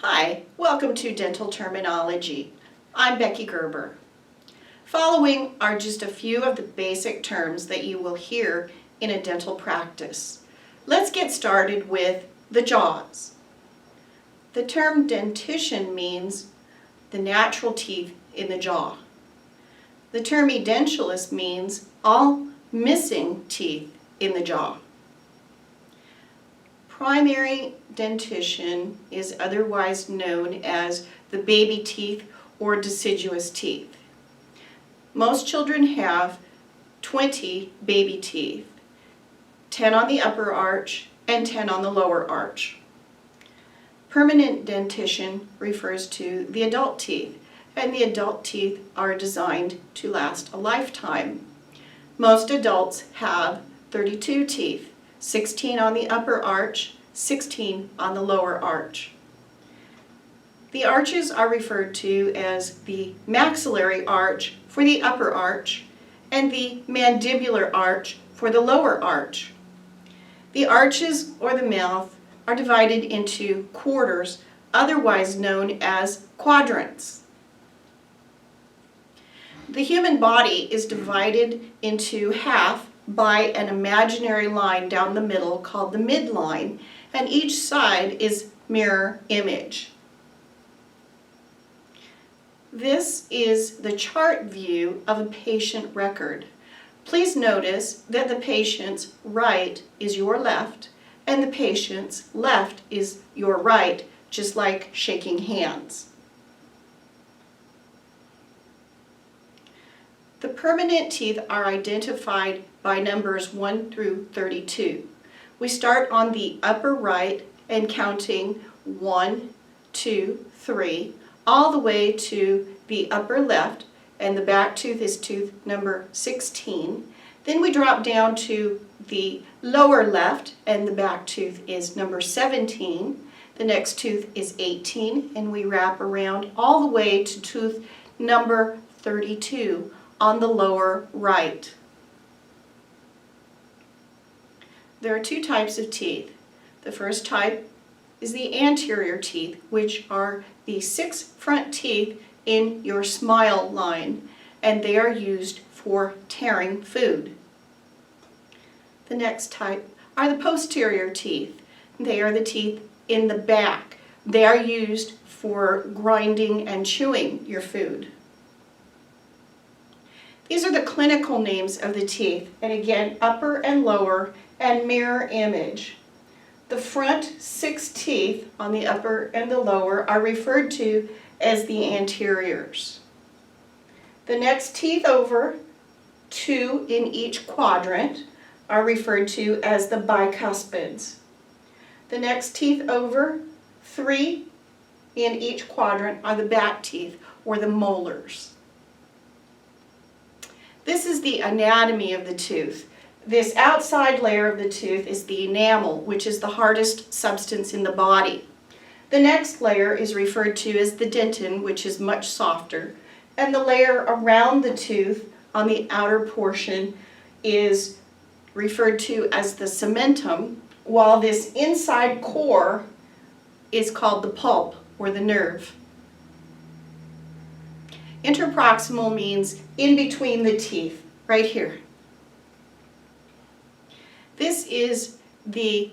Hi, welcome to Dental Terminology. I'm Becky Gerber. Following are just a few of the basic terms that you will hear in a dental practice. Let's get started with the jaws. The term dentition means the natural teeth in the jaw. The term edentulous means all missing teeth in the jaw. Primary dentition is otherwise known as the baby teeth or deciduous teeth. Most children have 20 baby teeth, 10 on the upper arch and 10 on the lower arch. Permanent dentition refers to the adult teeth, and the adult teeth are designed to last a lifetime. Most adults have 32 teeth. 16 on the upper arch, 16 on the lower arch. The arches are referred to as the maxillary arch for the upper arch and the mandibular arch for the lower arch. The arches or the mouth are divided into quarters, otherwise known as quadrants. The human body is divided into half by an imaginary line down the middle called the midline, and each side is mirror image. This is the chart view of a patient record. Please notice that the patient's right is your left and the patient's left is your right, just like shaking hands. The permanent teeth are identified by numbers 1 through 32. We start on the upper right and counting 1, 2, 3, all the way to the upper left, and the back tooth is tooth number 16. Then we drop down to the lower left, and the back tooth is number 17. The next tooth is 18, and we wrap around all the way to tooth number 32 on the lower right. There are two types of teeth. The first type is the anterior teeth, which are the 6 front teeth in your smile line, and they are used for tearing food. The next type are the posterior teeth. They are the teeth in the back. They are used for grinding and chewing your food. These are the clinical names of the teeth, and again, upper and lower and mirror image. The front 6 teeth on the upper and the lower are referred to as the anteriors. The next teeth over, 2 in each quadrant, are referred to as the bicuspids. The next teeth over, 3 in each quadrant, are the back teeth or the molars. This is the anatomy of the tooth. This outside layer of the tooth is the enamel, which is the hardest substance in the body. The next layer is referred to as the dentin, which is much softer, and the layer around the tooth on the outer portion is referred to as the cementum, while this inside core is called the pulp or the nerve. Interproximal means in between the teeth, right here. This is the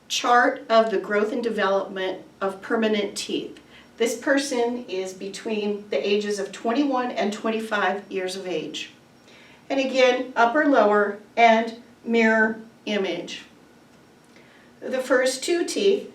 chart of the growth and development of permanent teeth. This person is between the ages of 21 and 25 years of age. And again, upper, lower, and mirror image. The first 2 teeth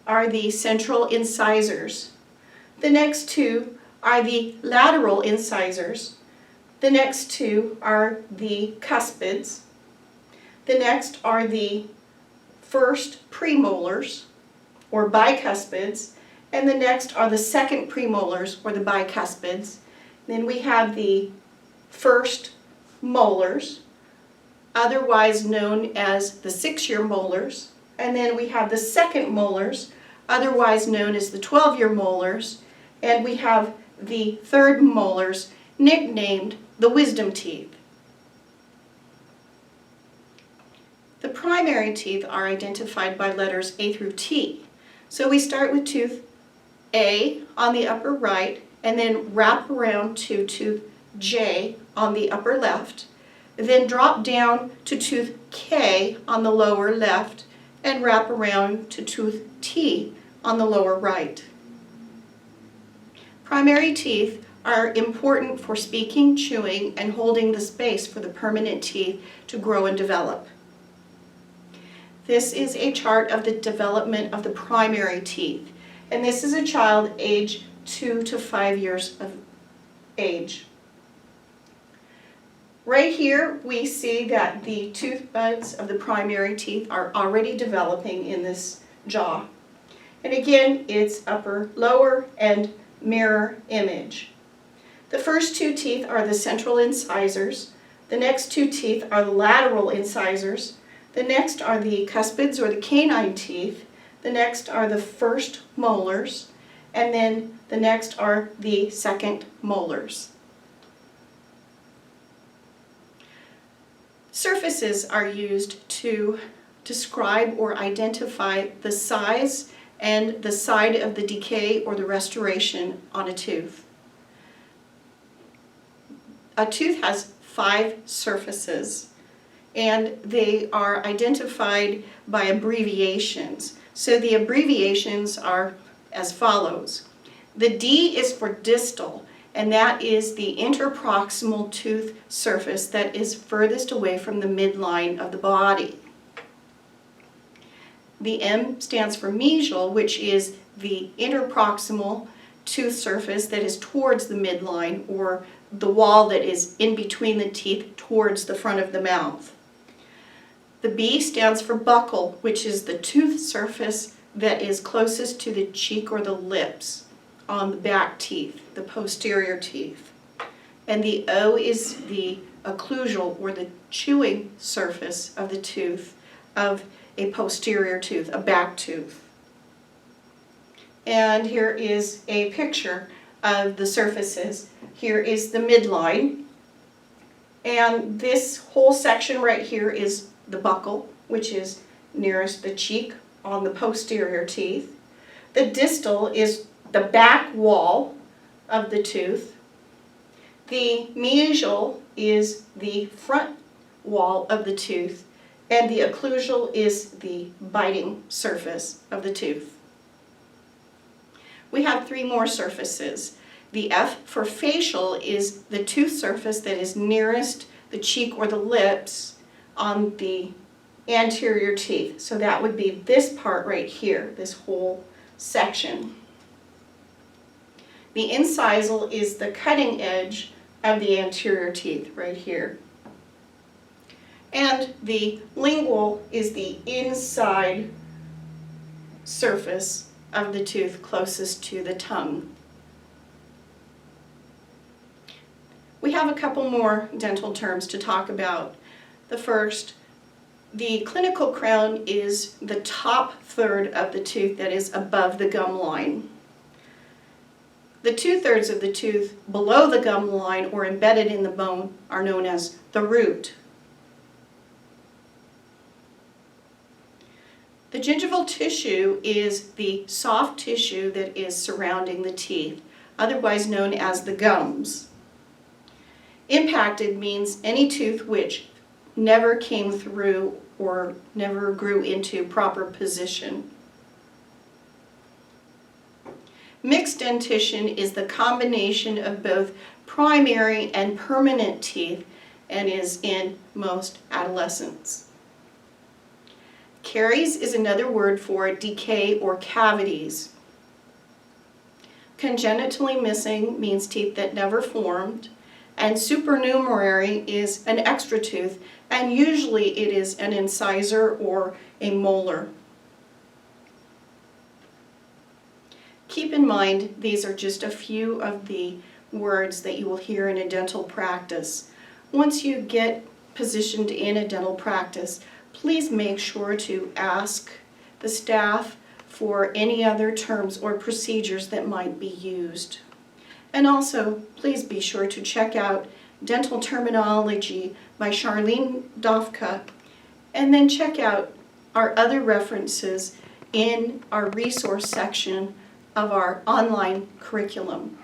are the central incisors. The next 2 are the lateral incisors. The next 2 are the cuspids. The next are the first premolars or bicuspids, and the next are the second premolars or the bicuspids. Then we have the first molars, otherwise known as the 6-year molars, and then we have the second molars, otherwise known as the 12-year molars, and we have the third molars, nicknamed the wisdom teeth. The primary teeth are identified by letters A through T. So we start with tooth A on the upper right, and then wrap around to tooth J on the upper left, then drop down to tooth K on the lower left, and wrap around to tooth T on the lower right. Primary teeth are important for speaking, chewing, and holding the space for the permanent teeth to grow and develop. This is a chart of the development of the primary teeth, and this is a child age 2 to 5 years of age. Right here we see that the tooth buds of the primary teeth are already developing in this jaw. And again, it's upper, lower, and mirror image. The first two teeth are the central incisors. The next two teeth are the lateral incisors. The next are the cuspids or the canine teeth. The next are the first molars. And then the next are the second molars. Surfaces are used to describe or identify the size and the side of the decay or the restoration on a tooth. A tooth has 5 surfaces, and they are identified by abbreviations. So the abbreviations are as follows. The D is for distal, and that is the interproximal tooth surface that is furthest away from the midline of the body. The M stands for mesial, which is the interproximal tooth surface that is towards the midline, or the wall that is in between the teeth towards the front of the mouth. The B stands for buccal, which is the tooth surface that is closest to the cheek or the lips on the back teeth, the posterior teeth. And the O is the occlusal, or the chewing surface of the tooth of a posterior tooth, a back tooth. And here is a picture of the surfaces. Here is the midline, and this whole section right here is the buccal, which is nearest the cheek on the posterior teeth. The distal is the back wall of the tooth. The mesial is the front wall of the tooth, and the occlusal is the biting surface of the tooth. We have 3 more surfaces. The F for facial is the tooth surface that is nearest the cheek or the lips on the anterior teeth. So that would be this part right here, this whole section. The incisal is the cutting edge of the anterior teeth right here. And the lingual is the inside surface of the tooth closest to the tongue. We have a couple more dental terms to talk about. The first, the clinical crown is the top third of the tooth that is above the gum line. The 2/3 of the tooth below the gum line or embedded in the bone are known as the root. The gingival tissue is the soft tissue that is surrounding the teeth, otherwise known as the gums. Impacted means any tooth which never came through or never grew into proper position. Mixed dentition is the combination of both primary and permanent teeth and is in most adolescents. Caries is another word for decay or cavities. Congenitally missing means teeth that never formed, and supernumerary is an extra tooth, and usually it is an incisor or a molar. Keep in mind, these are just a few of the words that you will hear in a dental practice. Once you get positioned in a dental practice, please make sure to ask the staff for any other terms or procedures that might be used. And also, please be sure to check out Dental Terminology by Charlene Dofka, and then check out our other references in our resource section of our online curriculum.